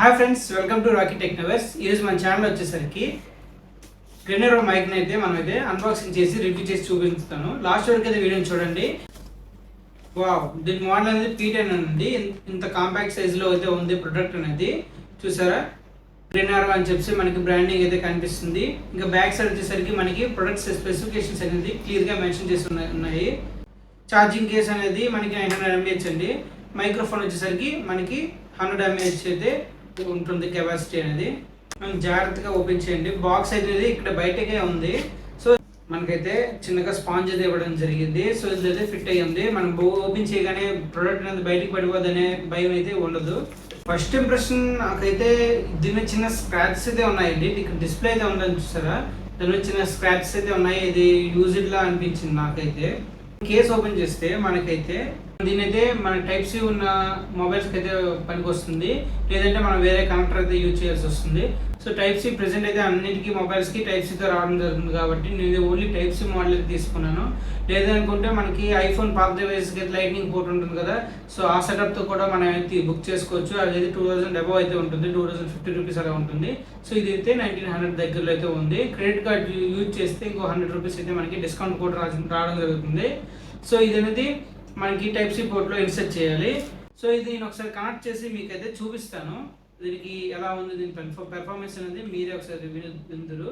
Hi friends, welcome to Rocky Technoverse. ఈరోజు మన channel వచ్చేసరికి గ్రెనెరో మైక్ని అయితే మనమైతే అన్బాక్సింగ్ చేసి రివ్యూ చేసి చూపిస్తాను. లాస్ట్ వరకు అయితే వీడియోని చూడండి. వావ్, దీని మోడల్ అనేది P10 అండి. ఇంత కాంపాక్ట్ సైజులో అయితే ఉంది ప్రొడక్ట్ అనేది. చూసారా, గ్రెనెరో అని చెప్పి మనకి బ్రాండింగ్ అయితే కనిపిస్తుంది. ఇంకా బ్యాక్ సైడ్ వచ్చేసరికి మనకి ప్రొడక్ట్ స్పెసిఫికేషన్స్ అనేది క్లియర్గా మెన్షన్ చేసి ఉన్నాయి. ఛార్జింగ్ కేస్ అనేది మనకి 900 mAh అండి. మైక్రోఫోన్ వచ్చేసరికి మనకి 100 mAh అయితే ఉంటుంది కెపాసిటీ అనేది. మనం జాగ్రత్తగా ఓపెన్ చేయండి. బాక్స్ అనేది ఇక్కడ బయటకే ఉంది. సో మనకైతే చిన్నగా స్పాంజ్ అయితే ఇవ్వడం జరిగింది. సో ఇదైతే ఫిట్ అయ్యి ఉంది. మనం ఓపెన్ చేయగానే ప్రోడక్ట్ అనేది బయటకు పడిపోదనే భయం అయితే ఉండదు. ఫస్ట్ ఇంప్రెషన్ నాకైతే దీని మీద చిన్న స్క్రాచెస్ అయితే ఉన్నాయండి. ఇక్కడ డిస్ప్లే అయితే ఉందని చూసారా, దాని మీద చిన్న స్క్రాచెస్ అయితే ఉన్నాయి. ఇది యూజ్డ్ లా అనిపించింది నాకైతే. కేస్ ఓపెన్ చేస్తే మనకైతే దీనైతే మన టైప్ సి ఉన్న మొబైల్స్కి అయితే పనికి వస్తుంది, లేదంటే మనం వేరే కనెక్టర్ అయితే యూజ్ చేయాల్సి వస్తుంది. సో టైప్ సి ప్రెసెంట్ అయితే అన్నిటికీ మొబైల్స్కి టైప్ సితో రావడం జరుగుతుంది కాబట్టి నేను ఓన్లీ టైప్ సి మోడల్ తీసుకున్నాను. లేదనుకుంటే మనకి ఐఫోన్ పాత డివైస్కి అయితే లైట్నింగ్ పోర్ట్ ఉంటుంది కదా, సో ఆ సెటప్తో కూడా మనం అయితే బుక్ చేసుకోవచ్చు. అదైతే 2000 అబవ్ అయితే ఉంటుంది, 2050 రూపీస్ అలా ఉంటుంది. సో ఇది అయితే 1900 దగ్గరలో అయితే ఉంది. క్రెడిట్ కార్డ్ యూజ్ చేస్తే ఇంకో 100 రూపీస్ అయితే మనకి డిస్కౌంట్ కూడా రావడం జరుగుతుంది. సో ఇది అనేది మనకి టైప్ సి పోర్ట్లో ఇన్సర్ట్ చేయాలి. సో ఇది నేను ఒకసారి కనెక్ట్ చేసి మీకైతే చూపిస్తాను. దీనికి ఎలా ఉంది, దీని పెర్ఫార్మెన్స్ అనేది మీరే ఒకసారి విందురు.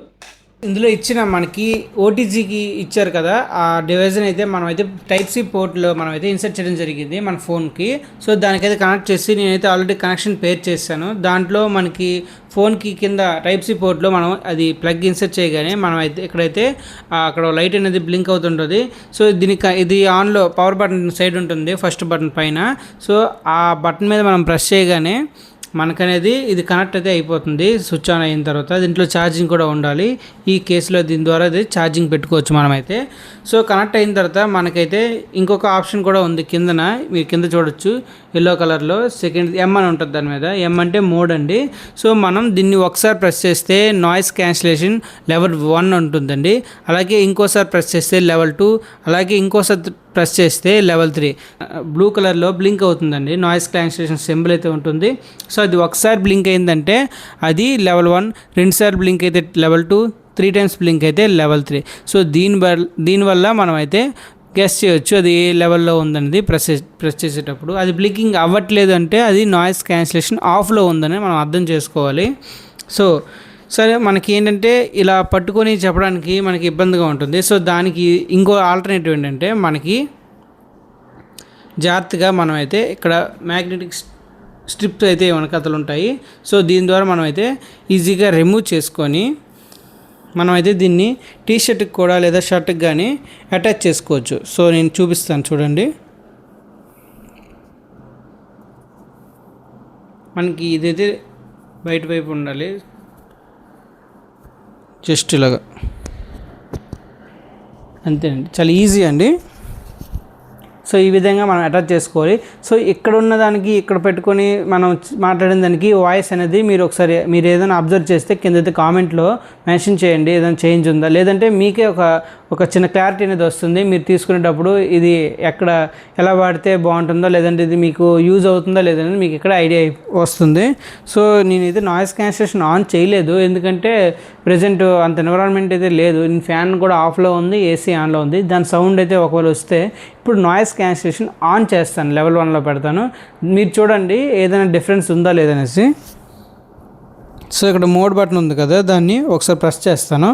ఇందులో ఇచ్చిన మనకి ఓటీజీకి ఇచ్చారు కదా, ఆ డివైజ్ని అయితే మనం అయితే టైప్ సి పోర్ట్లో మనం అయితే ఇన్సర్ట్ చేయడం జరిగింది మన ఫోన్కి. సో దానికైతే కనెక్ట్ చేసి నేనైతే ఆల్రెడీ కనెక్షన్ పేర్ చేశాను. దాంట్లో మనకి ఫోన్కి కింద టైప్ సి పోర్ట్లో మనం అది ప్లగ్ ఇన్సర్ట్ చేయగానే మనం అయితే ఇక్కడైతే అక్కడ లైట్ అనేది బ్లింక్ అవుతుంటుంది. సో ఇది ఆన్లో పవర్ బటన్ సైడ్ ఉంటుంది, ఫస్ట్ బటన్ పైన. సో ఆ బటన్ మీద మనం ప్రెస్ చేయగానే మనకనేది ఇది కనెక్ట్ అయితే అయిపోతుంది. స్విచ్ ఆన్ అయిన తర్వాత దీంట్లో ఛార్జింగ్ కూడా ఉండాలి. ఈ కేసులో దీని ద్వారా అది ఛార్జింగ్ పెట్టుకోవచ్చు మనమైతే. సో కనెక్ట్ అయిన తర్వాత మనకైతే ఇంకొక ఆప్షన్ కూడా ఉంది కిందన, మీరు కింద చూడొచ్చు ఎల్లో కలర్లో. సెకండ్ ఎం అని ఉంటుంది, దాని మీద ఎం అంటే మోడ్ అండి. సో మనం దీన్ని ఒకసారి ప్రెస్ చేస్తే నాయిస్ క్యాన్సిలేషన్ లెవెల్ 1 ఉంటుందండి. అలాగే ఇంకోసారి ప్రెస్ చేస్తే లెవెల్ 2, అలాగే ఇంకోసారి ప్రెస్ చేస్తే లెవెల్ 3 బ్లూ కలర్లో బ్లింక్ అవుతుందండి. నాయిస్ క్యాన్సిలేషన్ సింబల్ అయితే ఉంటుంది. సో అది ఒకసారి బ్లింక్ అయిందంటే అది లెవెల్ 1, 2 సార్లు బ్లింక్ అయితే లెవెల్ 2, 3 టైమ్స్ బ్లింక్ అయితే లెవెల్ 3. సో దీనివల్ల మనం అయితే గెస్ చేయొచ్చు అది ఏ లెవెల్లో ఉందనేది ప్రెస్ చేసేటప్పుడు. అది బ్లింకింగ్ అవ్వట్లేదు అంటే అది నాయిస్ క్యాన్సిలేషన్ ఆఫ్లో ఉందని మనం అర్థం చేసుకోవాలి. సో సరే, మనకి ఏంటంటే ఇలా పట్టుకొని చెప్పడానికి మనకి ఇబ్బందిగా ఉంటుంది. సో దానికి ఇంకో ఆల్టర్నేటివ్ ఏంటంటే మనకి జాగ్రత్తగా మనమైతే ఇక్కడ మ్యాగ్నెటిక్ స్ట్రిప్స్ అయితే వెనకతలు ఉంటాయి. సో దీని ద్వారా మనమైతే ఈజీగా రిమూవ్ చేసుకొని మనమైతే దీన్ని టీషర్ట్కి కూడా లేదా షర్ట్కి కానీ అటాచ్ చేసుకోవచ్చు. సో నేను చూపిస్తాను చూడండి. మనకి ఇదైతే బయట వైపు ఉండాలి, జస్ట్ ఇలాగా అంతేనండి, చాలా ఈజీ అండి. సో ఈ విధంగా మనం అటాచ్ చేసుకోవాలి. సో ఇక్కడ ఉన్న దానికి ఇక్కడ పెట్టుకొని మనం మాట్లాడిన దానికి వాయిస్ అనేది మీరు ఏదైనా అబ్జర్వ్ చేస్తే కిందైతే కామెంట్లో మెన్షన్ చేయండి, ఏదైనా చేంజ్ ఉందా. లేదంటే మీకే ఒక చిన్న క్లారిటీ అనేది వస్తుంది. మీరు తీసుకునేటప్పుడు ఇది ఎలా వాడితే బాగుంటుందో, లేదంటే ఇది మీకు యూజ్ అవుతుందో లేదని మీకు ఇక్కడ ఐడియా వస్తుంది. సో నేనైతే నాయిస్ క్యాన్సిలేషన్ ఆన్ చేయలేదు, ఎందుకంటే ప్రజెంట్ అంత ఎన్విరాన్మెంట్ అయితే లేదు. ఫ్యాన్ కూడా ఆఫ్లో ఉంది, ఏసీ ఆన్లో ఉంది. దాని సౌండ్ అయితే ఒకవేళ వస్తే ఇప్పుడు నాయిస్ క్యాన్సిలేషన్ ఆన్ చేస్తాను, లెవెల్ 1లో పెడతాను. మీరు చూడండి ఏదైనా డిఫరెన్స్ ఉందా లేదనేసి. సో ఇక్కడ మోడ్ బటన్ ఉంది కదా, దాన్ని ఒకసారి ప్రెస్ చేస్తాను.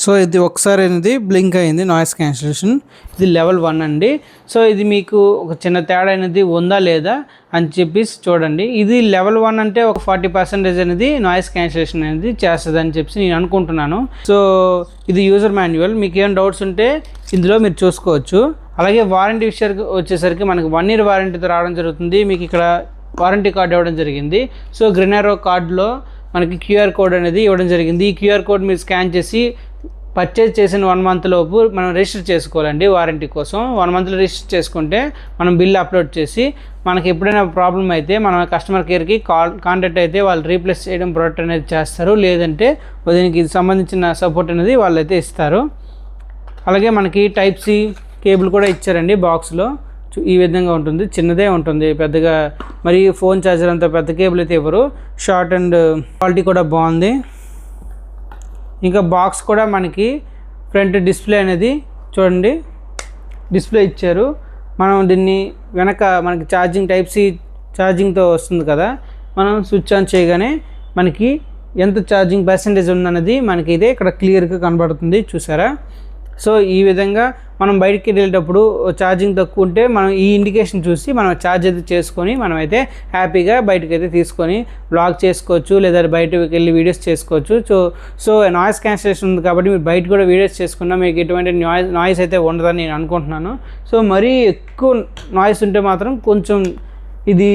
సో ఇది ఒకసారి అనేది బ్లింక్ అయింది నాయిస్ క్యాన్సిలేషన్. ఇది లెవెల్ 1 అండి. సో ఇది మీకు ఒక చిన్న తేడా అనేది ఉందా లేదా అని చెప్పి చూడండి. ఇది లెవెల్ 1 అంటే ఒక 40% అనేది నాయిస్ క్యాన్సిలేషన్ అనేది చేస్తుంది అని చెప్పి నేను అనుకుంటున్నాను. సో ఇది యూజర్ మాన్యువల్, మీకు ఏమైనా డౌట్స్ ఉంటే ఇందులో మీరు చూసుకోవచ్చు. అలాగే వారంటీ విషయానికి వచ్చేసరికి మనకి 1 year వారంటీతో రావడం జరుగుతుంది. మీకు ఇక్కడ వారంటీ కార్డు ఇవ్వడం జరిగింది. సో గ్రెనెరో కార్డులో మనకి క్యూఆర్ కోడ్ అనేది ఇవ్వడం జరిగింది. ఈ క్యూఆర్ కోడ్ మీరు స్కాన్ చేసి పర్చేజ్ చేసిన 1 month లోపు మనం రిజిస్టర్ చేసుకోవాలండి. వారంటీ కోసం 1 monthలో రిజిస్టర్ చేసుకుంటే మనం బిల్ అప్లోడ్ చేసి మనకి ఎప్పుడైనా ప్రాబ్లం అయితే మనం కస్టమర్ కేర్కి కాంటాక్ట్ అయితే వాళ్ళు రీప్లేస్ చేయడం ప్రోడక్ట్ అనేది చేస్తారు, లేదంటే దీనికి సంబంధించిన సపోర్ట్ అనేది వాళ్ళైతే ఇస్తారు. అలాగే మనకి టైప్ సి కేబుల్ కూడా ఇచ్చారండి బాక్స్లో. ఈ విధంగా ఉంటుంది, చిన్నదే ఉంటుంది, పెద్దగా మరి ఫోన్ ఛార్జర్ అంత పెద్ద కేబుల్ అయితే ఇవ్వరు. షార్ట్ అండ్ క్వాలిటీ కూడా బాగుంది. ఇంకా బాక్స్ కూడా మనకి ఫ్రంట్ డిస్ప్లే అనేది చూడండి, డిస్ప్లే ఇచ్చారు. మనం దీన్ని వెనక మనకి టైప్ సి ఛార్జింగ్తో వస్తుంది కదా, మనం స్విచ్ ఆన్ చేయగానే మనకి ఎంత ఛార్జింగ్ పర్సెంటేజ్ ఉందన్నది మనకి ఇదే ఇక్కడ క్లియర్గా కనబడుతుంది, చూసారా. సో ఈ విధంగా మనం బయటికి వెళ్ళేటప్పుడు ఛార్జింగ్ తక్కువ ఉంటే మనం ఈ ఇండికేషన్ చూసి మనం ఛార్జ్ అయితే చేసుకొని మనమైతే హ్యాపీగా బయటకు అయితే తీసుకొని బ్లాగ్ చేసుకోవచ్చు, లేదా బయటకు వెళ్ళి వీడియోస్ చేసుకోవచ్చు. సో నాయిస్ క్యాన్సిలేషన్ ఉంది కాబట్టి మీరు బయట కూడా వీడియోస్ చేసుకున్నా మీకు ఎటువంటి నాయిస్ అయితే ఉండదని నేను అనుకుంటున్నాను. సో మరీ ఎక్కువ నాయిస్ ఉంటే మాత్రం కొంచెం ఇది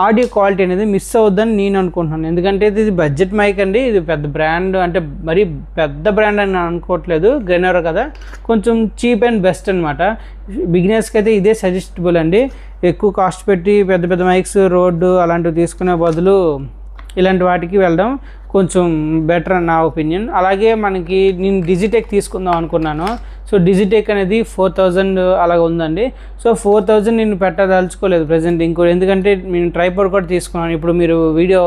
ఆడియో క్వాలిటీ అనేది మిస్ అవుద్దని నేను అనుకుంటున్నాను. ఎందుకంటే ఇది బడ్జెట్ మైక్ అండి, ఇది పెద్ద బ్రాండ్ అంటే మరీ పెద్ద బ్రాండ్ అని నేను అనుకోవట్లేదు, గ్రెనోరో కదా, కొంచెం చీప్ అండ్ బెస్ట్ అనమాట. బిగినర్స్కి అయితే ఇదే సజెస్టబుల్ అండి. ఎక్కువ కాస్ట్ పెట్టి పెద్ద పెద్ద మైక్స్ రోడ్డు అలాంటివి తీసుకునే బదులు ఇలాంటి వాటికి వెళ్ళడం కొంచెం బెటర్ అని నా ఒపీనియన్. అలాగే మనకి నేను డిజిటెక్ తీసుకుందాం అనుకున్నాను. సో డిజిటెక్ అనేది 4000 అలాగ ఉందండి. సో 4000 నేను పెట్టదలుచుకోలేదు ప్రజెంట్. ఎందుకంటే నేను ట్రైపాడ్ కూడా తీసుకున్నాను. ఇప్పుడు మీరు వీడియో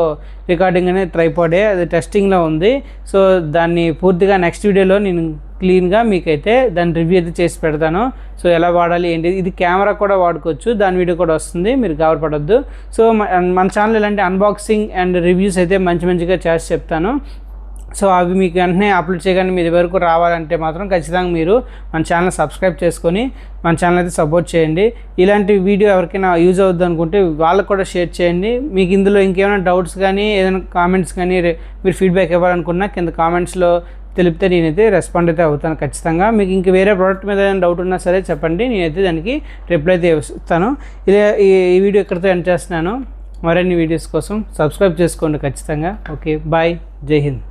రికార్డింగ్ అనేది ట్రైపాడే, అది టెస్టింగ్లో ఉంది. సో దాన్ని పూర్తిగా నెక్స్ట్ వీడియోలో నేను క్లీన్గా మీకైతే దాని రివ్యూ అయితే చేసి పెడతాను. సో ఎలా వాడాలి ఏంటి, ఇది కెమెరా కూడా వాడుకోవచ్చు, దాని వీడియో కూడా వస్తుంది, మీరు గాబరపడొద్దు. సో మన ఛానల్ ఇలాంటి అన్బాక్సింగ్ అండ్ రివ్యూస్ అయితే మంచిగా చేసి చెప్తాను. సో అవి మీకు వెంటనే అప్లోడ్ చేయగానే మీ వరకు రావాలంటే మాత్రం ఖచ్చితంగా మీరు మన ఛానల్ సబ్స్క్రైబ్ చేసుకొని మన ఛానల్ అయితే సపోర్ట్ చేయండి. ఇలాంటి వీడియో ఎవరికైనా యూజ్ అవుద్ది అనుకుంటే వాళ్ళకు కూడా షేర్ చేయండి. మీకు ఇందులో ఇంకేమైనా డౌట్స్ కానీ ఏదైనా కామెంట్స్ కానీ మీరు ఫీడ్బ్యాక్ ఇవ్వాలనుకున్నా కింద కామెంట్స్లో తెలిపితే నేనైతే రెస్పాండ్ అయితే అవుతాను ఖచ్చితంగా. మీకు ఇంక వేరే ప్రోడక్ట్ మీద ఏదైనా డౌట్ ఉన్నా సరే చెప్పండి, నేనైతే దానికి రిప్లై అయితే ఇస్తాను. ఈ వీడియో ఇక్కడితో ఎండ్ చేస్తున్నాను. మరిన్ని వీడియోస్ కోసం సబ్స్క్రైబ్ చేసుకోండి ఖచ్చితంగా. ఓకే, బాయ్, జై హింద్.